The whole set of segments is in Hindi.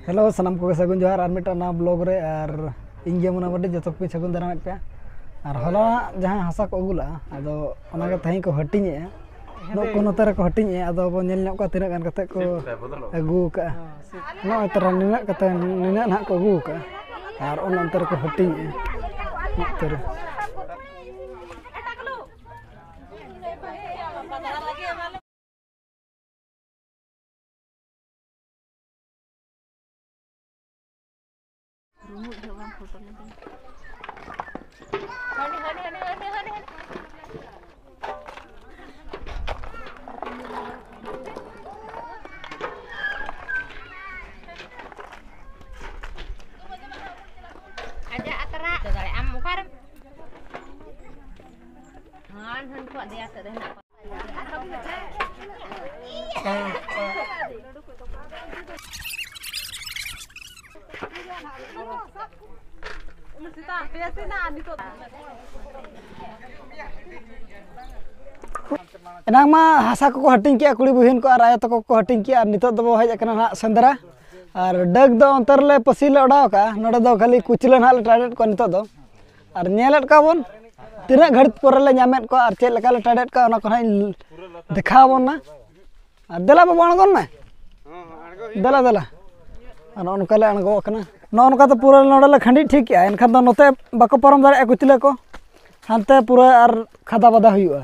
हेलो सामान को सगुन जोहार और मिट्टा ना ब्लॉग रे और इंगे मुना बड़ी जतो को सगुन दाराम पे और हला जहां हसा को अगुला अदो ओनागे तही को हटिnye नो को नोते रे को हटिnye अदो बो नेल न्योक को तिना गान कते को अगु का नो तरा निना कते निना ना को अगु का और ओन अंतर को हटिnye नोते एनांग मा हासा को हटिंग के कुड़ी बुहिन को आर आय तको को हटिंग के नितो दबो हज कना ना संदरा और डग दो अंतर ले पसीले ओडाव का नोडे दो खाली कुचले ना ले टाडेट को नितो दो और नेलेट का बोन तिना घड़ित पर ले न्यामेट को और चेल लका ले टाडेट का ओना को दिखा बोन ना और देला बाबू अणगोन में देला देला और उनका ले अणगो कना नो उनका तो पूरा नोडे ले खंडी ठीक है एनखान दो नोते बाको परम दारे कुचले को हानते पूरा और खादा बादा हुआ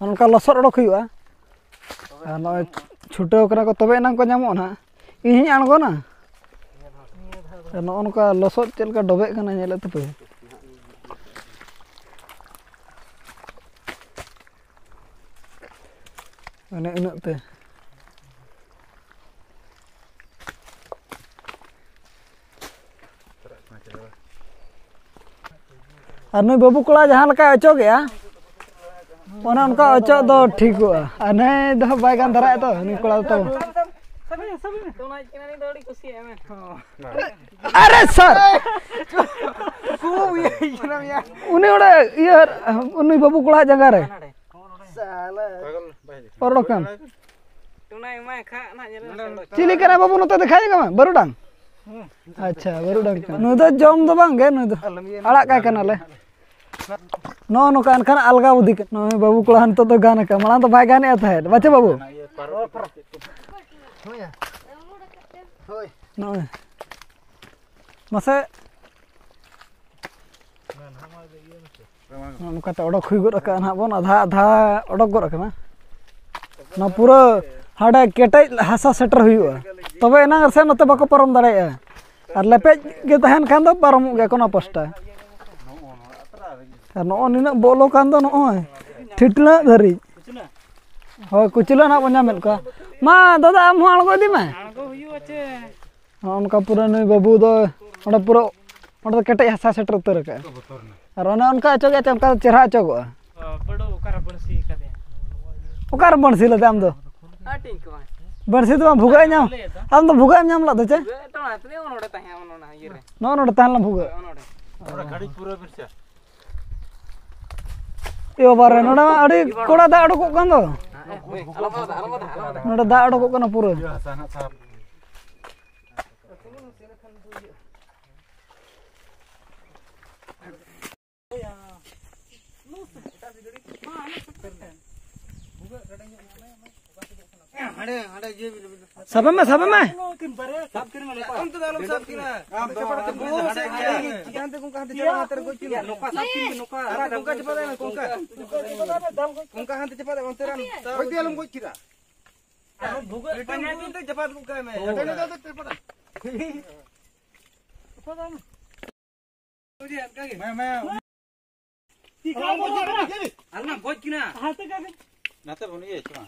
उनका लसर ओडक हुआ नो छुटे कना को तबे ना को नामो ना इन अणगो ना नो उनका लसर चलका डबे कना नेले तपे अने इनते और नई बाबू कोड़ा जहां लका अचो गया ओना उनका अचो दो ठीक हुआ अने दो बायगान धरा तो नि कोड़ा तो अरे सर उनी ओडे यार उनी बाबू कोड़ा जगह रे ओरडोकन चिली करा बाबू नते दिखाई का बरुडांग अच्छा बरुडांग नु दो जम दो बांगे नु दो अड़ा का कनाले नो नो कान खान अलगा बुद्धि नो बाबू कोड़ा हन तो गान का मला तो बाय गाने आता है बच्चे बाबू नो मसे नो का ओडक हुई गो रका ना बोन आधा आधा ओडक गो रका ना पूरा हाडे केटे हासा सेटर हुआ तबे ना से नते बाको परम दाड़े और लेपेज गे तहन खान दो परम गे कोना पस्टा नो निना बोलो कान दो नो ठिटला धरी हो कुचला ना बन्या मेल का मा दादा आम अणगो दी मा अणगो हुयु छे उनका पूरा नई बाबू दो ओडा पूरा ओडा केटे हासा सेटर उतर का और उनका अचो गे उनका चेहरा अचो गो बड़ो ओकार बणसी कदे ओकार बणसी ले दाम दो हटिंग का बणसी तो भुगा न्याम हम तो भुगा न्याम ला दचे तो आतने ओनोडे ताहे ओनोना ये रे नो ओनोडे ताहला भुगा ओनोडे ओरा गाड़ी पूरा बिरसा यो बारे नोडा अडी कोड़ा दा अडको कान दो नोडा दा अडको कना पूरा सब में सब में सब किन में हम तो दालम सब किन हम तो पड़ वो से किन ते कुका ते चला तेरे को किन नोका सब किन नोका अरे कुका चपा दे कुका हां ते चपा दे तेरा ओई दिलम को किरा भुगा पन्या ते चपा कुका में हटने दो ते पड़ा पता ना मुझे अनका के मैं अल्लाह भोज किना हाथ का नाते बनिए चमा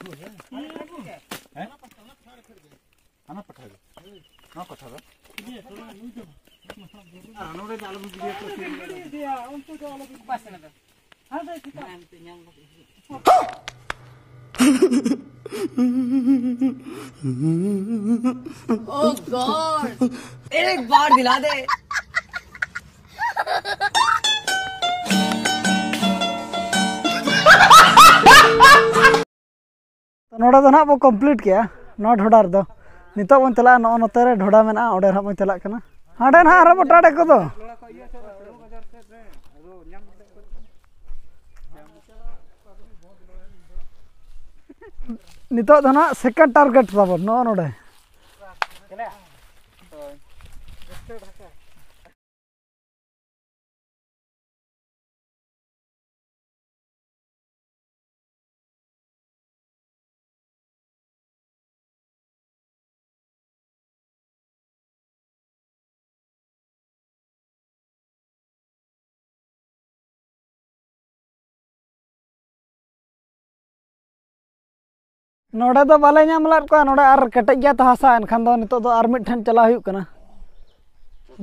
हैं आना पठा दे ना पठा दो आनोरे दाल बुझ दिया तो दिया उनको जो अलग पास ना हां दे ठीक है ते न्याम ओह गॉड एक बार दिला दे नोड़ा तो ना वो कंप्लीट किया नॉट होडार दो नितो बन चला नो नोते रे ढोडा मेना ओडे ना बन चला कना हाडे ना आरो बटाडे को दो नितो दो ना सेकंड टारगेट ताबन नो नोडे नोडे दो बाले नाम लाद को नोडे आर कटक गया तो हासा एनखान दो नितो दो आर मिट ठन चला हुई कना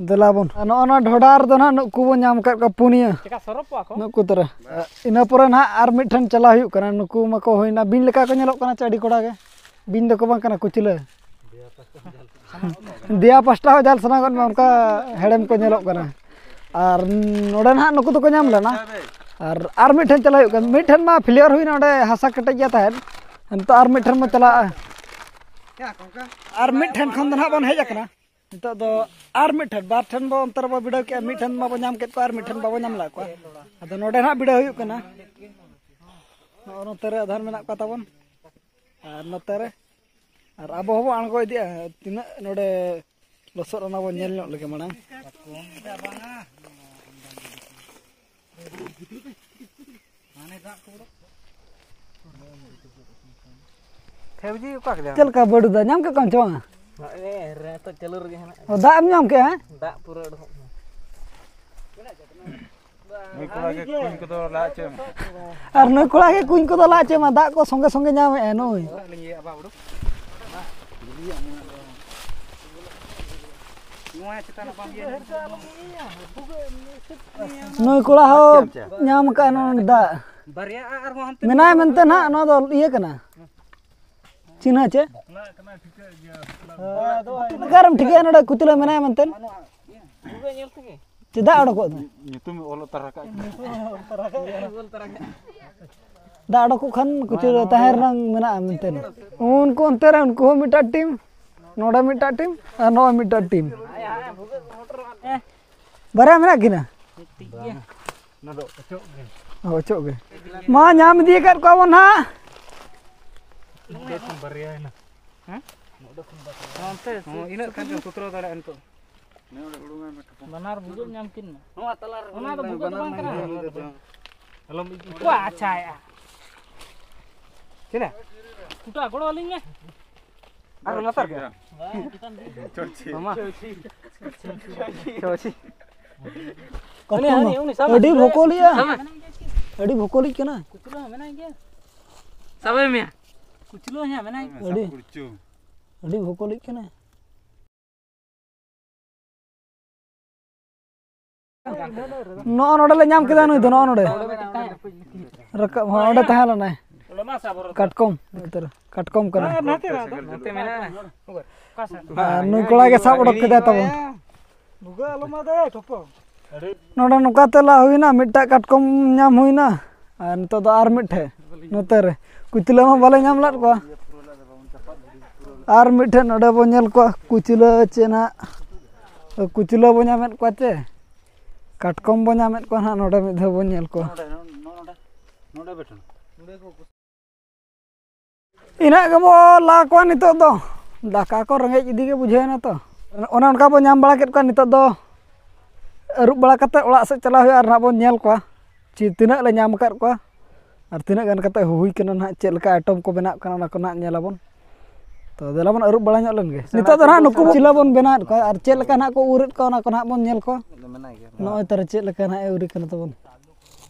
देलाबन नो नो ढोडार दो ना नुकु बो नाम का पुनिया चिका सरपवा को नुकु तरे इना परे ना आर मिट ठन चला हुई कना नुकु मको होइना बिन लेका को नेलो कना चाडी कोडा गे बिन दो को बां कना कुचले दिया पास्टा हो जाल सना गन उनका हेडम को नेलो कना आर नोडे ना नुकु तो को नाम लेना आर मिट ठन चला हुई कना मिट ठन मा फ्लेयर हुई नोडे हासा कटक गया था तो आर मिट ठन में चला आर मिट ठन खन ना बन हेज कना तो दो आर मिट ठन बार ठन बो अंतर बो बिडो के मिट ठन मा बो नाम केत को आर मिट ठन बाबो नाम ला को अदो नोडे ना बिडो हुई कना नोते रे आधार मेना को ताबन आर नोते रे आर आबो हबो आणगो इदिया तिना नोडे लसर ना बो नेल लगे माना फेवजी उका के चल का बडू दा नाम के कम चोंगा ए रे तो चलू रे है ओ दा नाम के है दा पूरा डो नई कोला के कुन को तो लाचे आर नई कोला के कुन को तो लाचे मा दा को संगे संगे नाम ए नई लिंगे अबा उडू नुआ चिता ना बाम नई कोला हो नाम का नो दा बारिया आर हो हमते मेनाय मनते ना नो दो इए कना चिन्ह चे गरम ठीक है नोडे कुतला मेनाय मनते बुगे नेल के चिदा अडको तुम ओलो तरह का दा अडको खन कुचला तहर नंग मेना मनते उनको अंतर उनको मिटा टीम नोडा मिटा टीम और नो मिटा टीम बरा मेना किना नडो ओचो गे मा नाम दिए कर को ना बरिया है ना हैं हमते इना खान कुतरो दाड़ा अनतो बनार बुजो नाम किन हां तलार ओना तो बुजो बांग करा हेलो को अच्छा है चले कुटा गोड़ो लिंगे अरे लतर के चोची मामा चोची अडी भोकोलिया अडी भोकोली केना कुचलो मेना के सबे में कुचलो है मेना अडी कुचू अडी भोकोली केना नो नोडे ले नाम केदा नई दो नो नोडे रका ओडे तहला ना कटकम इतर कटकम कना नते मेना नई कोला के साब उडक केदा तब बुगा आलमा दे ठोपो नोडे नुका तला हुईना मिटा कटकम नाम हुईना और नितो दो आर मिठे नोते रे कुचला मा बाले नाम लाद को आर मिठे नोडे बो नेल को कुचला चेना कुचला बो नामेत को चे कटकम बो नामेत को ना नोडे मिधे बो नेल को नोडे बैठो इना के बो ला को नितो दो दाका को रंगे इदी के बुझेना तो ओना उनका बो नाम बड़ा केत को नितो दो अरुब बड़ा कते ओला से चला हुई और ना बो नेल को ची तिना ले नाम कर को और तिना गान कते हुई कना ना चेल का आइटम को बना कना ना को ना नेलाबन तो देलाबन अरुब बड़ा ᱧᱚᱜ len ge नितो दो ना नुकु चिलाबन बना को और चेल का ना को उरत को ना को ना बन नेल को नोय तर चेल का ना उरी कना तबन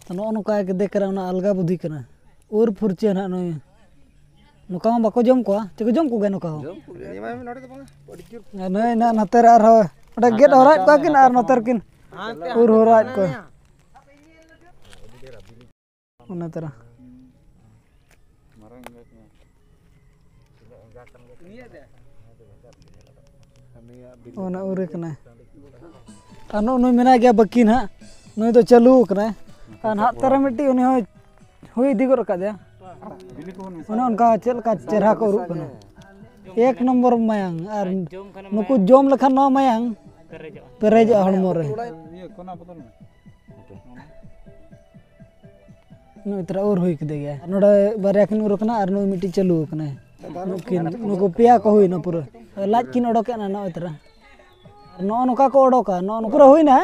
तो नो नुका के देख करा ना अलगा बुद्धि कना उर फुरचे ना नोय नुका मा बाको जम को चेको जम को गे नुका हो नोय ना नतर आर हो ओडे गेट हरात को किन आर नतर किन उर हरात को ओना तरह ओना उरे कना अनु नुई मेना गया बकी ना नुई तो चालू कना अन हाथ तरह मिट्टी उनी हुई दी को रखा दे ओना उनका चल का चेहरा को रूप कना एक नंबर मायांग और Jom kana नुकु जोम लेखान नो मायांग perejo. पेरेज हड़मो रे Iya, kona botol na. नु इतरा और होई कदे गया नोडे बारे किन उरकना और नु मिटी चालू कना नुकिन नुकु पिया को होई न पूरा लाज किन ओडोके ना नो इतरा नो नोका को ओडोका नो पूरा होई ना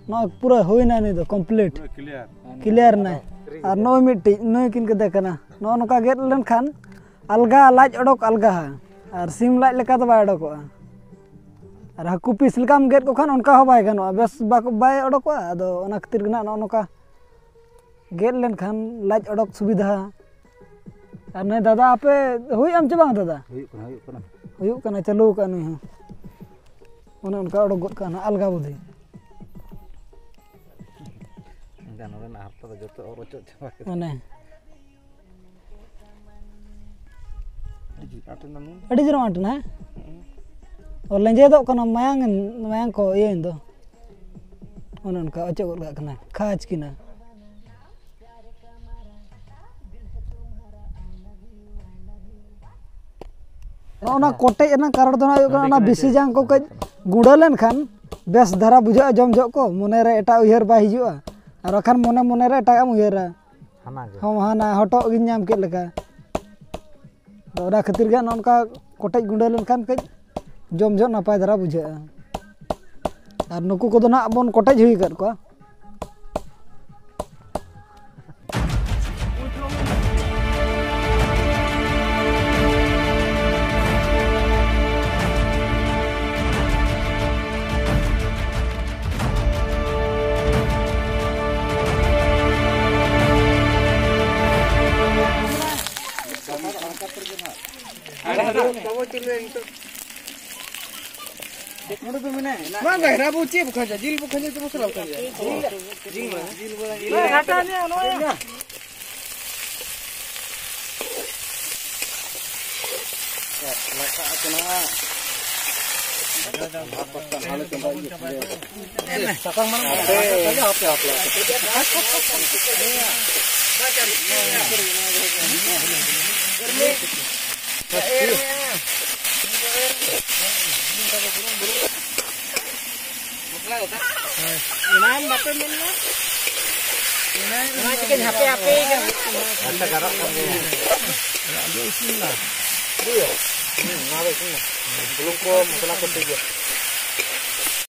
नो पूरा होई ना नि दो कंप्लीट Clear. क्लियर ना और नो मिटी नु किन कदे कना नो नोका गेट लेन खान अलगा लाज ओडोक अलगा और सिम लाज लेका तो बाय ओडोको और हाकू पीस लेकाम गेट को खान उनका हो बाय गनो बस बाय ओडोको आदो ओना खतिर गना नो नोका गेट लेन खान लाज ओडोक सुविधा और ने दादा आपे हुई आम चबांग दादा हुई कना चलो कनु ह ओने उनका ओडोक गत कना अलगा बुद्धि माने अड़ी जरो आटन है और लेंजे दो कना मायांग को ये इंदो ओने उनका अचो गत कना खाज किना ओना कोटे एना कारण दो ना बिसी जांग को कज गुड़ा लेन खान बेस धारा बुझा जम जो को मने रे एटा उयहर बा हिजुआ और अखान मने रे एटा हम उयहरा हम हाना हटो गिन नाम के लेका ओरा खातिर गे ननका कोटे गुड़ा लेन खान कज जम जो नपाय धारा बुझा और नुकु को ना बन कोटे हुई कर को Mang gak rabu cie bukan aja, jil bukan aja terus lakukan ya. Jil Hatanya no ya. Inan bape minna. Inan chicken hape kan. Anda garap kan dia. Ada isin lah. Dia. Ngawe sini. Belum ko masalah ko tiga.